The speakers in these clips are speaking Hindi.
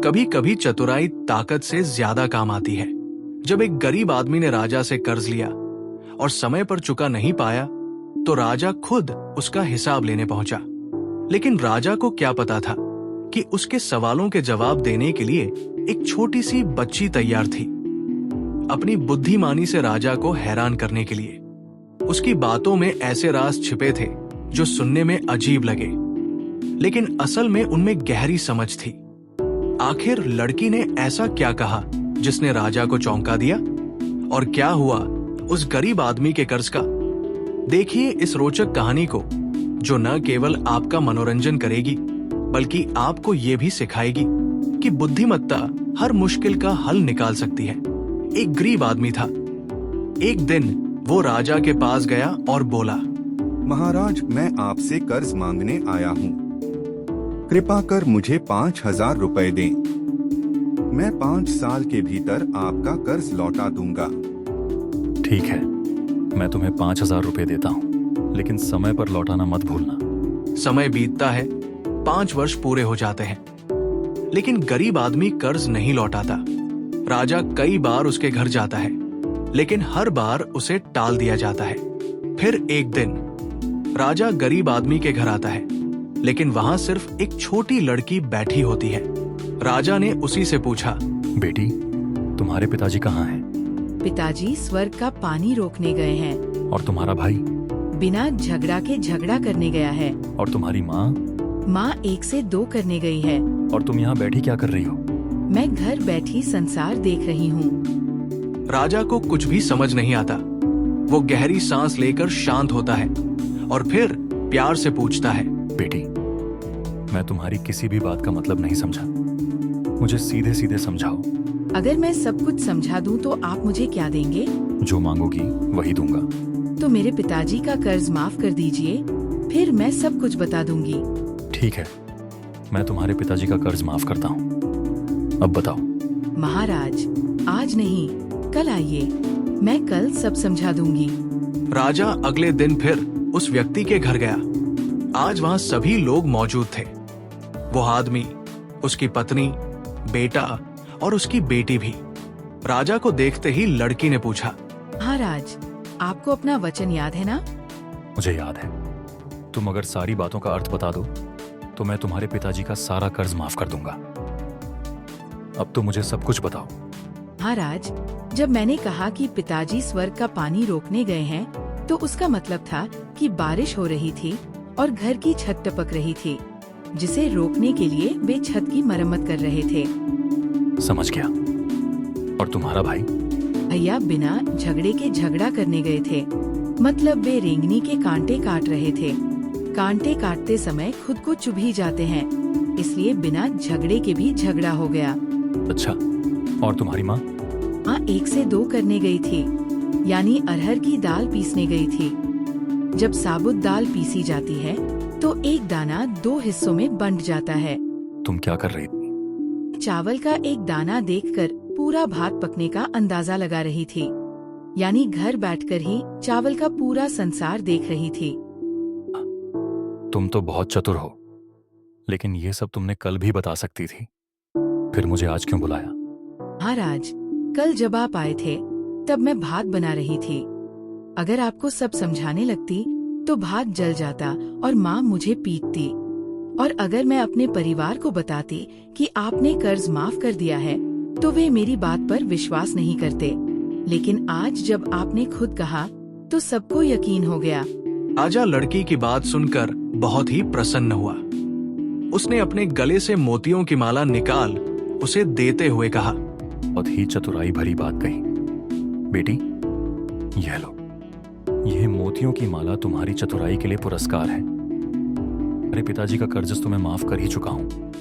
कभी कभी चतुराई ताकत से ज्यादा काम आती है। जब एक गरीब आदमी ने राजा से कर्ज लिया और समय पर चुका नहीं पाया, तो राजा खुद उसका हिसाब लेने पहुंचा। लेकिन राजा को क्या पता था कि उसके सवालों के जवाब देने के लिए एक छोटी सी बच्ची तैयार थी, अपनी बुद्धिमानी से राजा को हैरान करने के लिए। उसकी बातों में ऐसे राज छिपे थे जो सुनने में अजीब लगे, लेकिन असल में उनमें गहरी समझ थी। आखिर लड़की ने ऐसा क्या कहा जिसने राजा को चौंका दिया, और क्या हुआ उस गरीब आदमी के कर्ज का? देखिए इस रोचक कहानी को, जो न केवल आपका मनोरंजन करेगी बल्कि आपको ये भी सिखाएगी कि बुद्धिमत्ता हर मुश्किल का हल निकाल सकती है। एक गरीब आदमी था। एक दिन वो राजा के पास गया और बोला, महाराज, मैं आपसे कर्ज मांगने आया हूँ। कृपा कर मुझे 5,000 रुपए दें। मैं 5 साल के भीतर आपका कर्ज लौटा दूंगा। ठीक है, मैं तुम्हें 5,000 रुपए देता हूँ, लेकिन समय पर लौटाना मत भूलना। समय बीतता है, 5 वर्ष पूरे हो जाते हैं, लेकिन गरीब आदमी कर्ज नहीं लौटाता। राजा कई बार उसके घर जाता है, लेकिन हर बार उसे टाल दिया जाता है। फिर एक दिन राजा गरीब आदमी के घर आता है, लेकिन वहां सिर्फ एक छोटी लड़की बैठी होती है। राजा ने उसी से पूछा, बेटी, तुम्हारे पिताजी कहाँ हैं? पिताजी स्वर्ग का पानी रोकने गए हैं। और तुम्हारा भाई? बिना झगड़ा के झगड़ा करने गया है। और तुम्हारी माँ? माँ 1 से 2 करने गई है। और तुम यहाँ बैठी क्या कर रही हो? मैं घर बैठी संसार देख रही हूँ। राजा को कुछ भी समझ नहीं आता। वो गहरी सांस लेकर शांत होता है और फिर प्यार से पूछता है, बेटी, मैं तुम्हारी किसी भी बात का मतलब नहीं समझा। मुझे सीधे सीधे समझाओ। अगर मैं सब कुछ समझा दूं तो आप मुझे क्या देंगे? जो मांगोगी वही दूंगा। तो मेरे पिताजी का कर्ज माफ कर दीजिए, फिर मैं सब कुछ बता दूंगी। ठीक है, मैं तुम्हारे पिताजी का कर्ज माफ करता हूँ। अब बताओ। महाराज, आज नहीं, कल आइए, मैं कल सब समझा दूंगी। राजा अगले दिन फिर उस व्यक्ति के घर गया। आज वहां सभी लोग मौजूद थे। वो आदमी, उसकी पत्नी, बेटा और उसकी बेटी भी। राजा को देखते ही लड़की ने पूछा, महाराज, आपको अपना वचन याद है ना? मुझे याद है। तुम अगर सारी बातों का अर्थ बता दो तो मैं तुम्हारे पिताजी का सारा कर्ज माफ कर दूंगा। अब तो मुझे सब कुछ बताओ। महाराज, जब मैंने कहा कि पिताजी स्वर्ग का पानी रोकने गए हैं, तो उसका मतलब था कि बारिश हो रही थी और घर की छत टपक रही थी, जिसे रोकने के लिए वे छत की मरम्मत कर रहे थे। समझ गया। और तुम्हारा भाई? भैया बिना झगड़े के झगड़ा करने गए थे। मतलब वे रेंगनी के कांटे काट रहे थे। कांटे काटते समय खुद को चुभ ही जाते हैं, इसलिए बिना झगड़े के भी झगड़ा हो गया। अच्छा, और तुम्हारी माँ? माँ 1 से 2 करने गई थी, यानी अरहर की दाल पीसने गई थी। जब साबुत दाल पीसी जाती है तो एक दाना 2 हिस्सों में बंट जाता है। तुम क्या कर रही थी? चावल का एक दाना देखकर पूरा भात पकने का अंदाजा लगा रही थी, यानी घर बैठकर ही चावल का पूरा संसार देख रही थी। तुम तो बहुत चतुर हो, लेकिन ये सब तुमने कल भी बता सकती थी। फिर मुझे आज क्यों बुलाया? महाराज, कल जब आप आए थे तब मैं भात बना रही थी। अगर आपको सब समझाने लगती तो भात जल जाता और माँ मुझे पीटती। और अगर मैं अपने परिवार को बताती कि आपने कर्ज माफ कर दिया है, तो वे मेरी बात पर विश्वास नहीं करते। लेकिन आज जब आपने खुद कहा तो सबको यकीन हो गया। राजा लड़की की बात सुनकर बहुत ही प्रसन्न हुआ। उसने अपने गले से मोतियों की माला निकाल उसे देते हुए कहा, बहुत ही चतुराई भरी बात कही। बेटी, यह लो, यह मोतियों की माला तुम्हारी चतुराई के लिए पुरस्कार है। मेरे पिताजी का कर्ज तो मैं माफ कर ही चुका हूँ।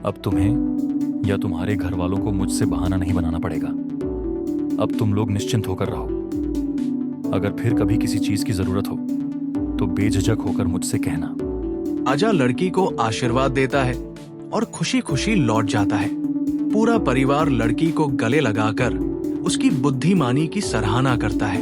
अब तुम्हें या तुम्हारे घर वालों को मुझसे बहाना नहीं बनाना पड़ेगा। अब तुम लोग निश्चिंत होकर रहो। अगर फिर कभी किसी चीज की जरूरत हो तो बेझिझक होकर मुझसे कहना। राजा लड़की को आशीर्वाद देता है और खुशी खुशी लौट जाता है। पूरा परिवार लड़की को गले लगाकर उसकी बुद्धिमानी की सराहना करता है।